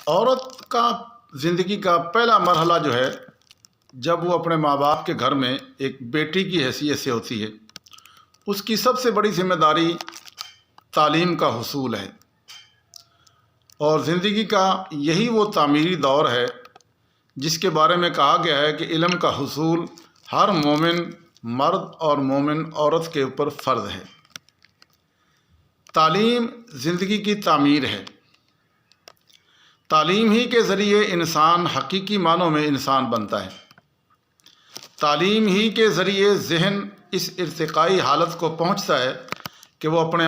عورت کا زندگی کا پہلا مرحلہ جو ہے جب وہ اپنے ماں باپ کے گھر میں ایک بیٹی کی حیثیت سے ہوتی ہے، اس کی سب سے بڑی ذمہ داری تعلیم کا حصول ہے، اور زندگی کا یہی وہ تعمیری دور ہے جس کے بارے میں کہا گیا ہے کہ علم کا حصول ہر مومن مرد اور مومن عورت کے اوپر فرض ہے۔ تعلیم زندگی کی تعمیر ہے۔ تعلیم ہی کے ذریعے انسان حقیقی معنوں میں انسان بنتا ہے۔ تعلیم ہی کے ذریعے ذہن اس ارتقائی حالت کو پہنچتا ہے کہ وہ اپنے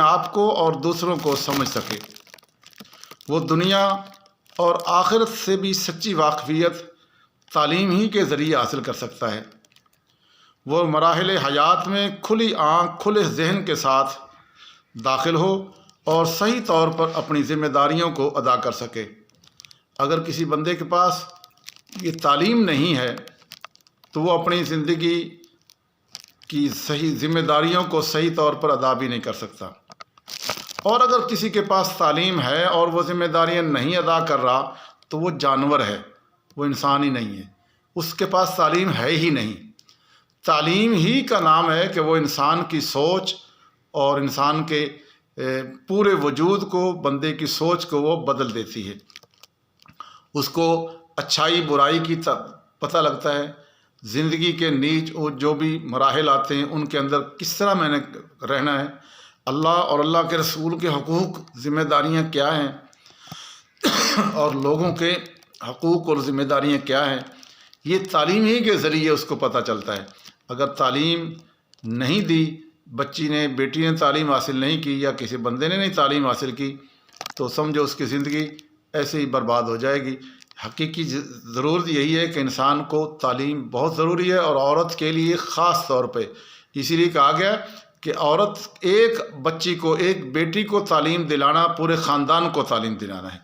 آپ کو اور دوسروں کو سمجھ سکے۔ وہ دنیا اور آخرت سے بھی سچی واقفیت تعلیم ہی کے ذریعے حاصل کر سکتا ہے۔ وہ مراحل حیات میں کھلی آنکھ کھلے ذہن کے ساتھ داخل ہو اور صحیح طور پر اپنی ذمہ داریوں کو ادا کر سکے۔ اگر کسی بندے کے پاس یہ تعلیم نہیں ہے تو وہ اپنی زندگی کی صحیح ذمہ داریوں کو صحیح طور پر ادا بھی نہیں کر سکتا، اور اگر کسی کے پاس تعلیم ہے اور وہ ذمہ داریاں نہیں ادا کر رہا تو وہ جانور ہے، وہ انسان ہی نہیں ہے، اس کے پاس تعلیم ہے ہی نہیں۔ تعلیم ہی کا نام ہے کہ وہ انسان کی سوچ اور انسان کے پورے وجود کو، بندے کی سوچ کو وہ بدل دیتی ہے، اس کو اچھائی برائی کی پتہ لگتا ہے، زندگی کے نیچ جو بھی مراحل آتے ہیں ان کے اندر کس طرح میں نے رہنا ہے، اللہ اور اللہ کے رسول کے حقوق ذمہ داریاں کیا ہیں اور لوگوں کے حقوق اور ذمہ داریاں کیا ہیں، یہ تعلیم ہی کے ذریعے اس کو پتہ چلتا ہے۔ اگر تعلیم نہیں دی، بچی نے، بیٹی نے تعلیم حاصل نہیں کی یا کسی بندے نے نہیں تعلیم حاصل کی تو سمجھو اس کی زندگی ایسے ہی برباد ہو جائے گی۔ حقیقی ضرورت یہی ہے کہ انسان کو تعلیم بہت ضروری ہے، اور عورت کے لیے خاص طور پہ اسی لیے کہا گیا کہ عورت ایک بچی کو، ایک بیٹی کو تعلیم دلانا پورے خاندان کو تعلیم دلانا ہے۔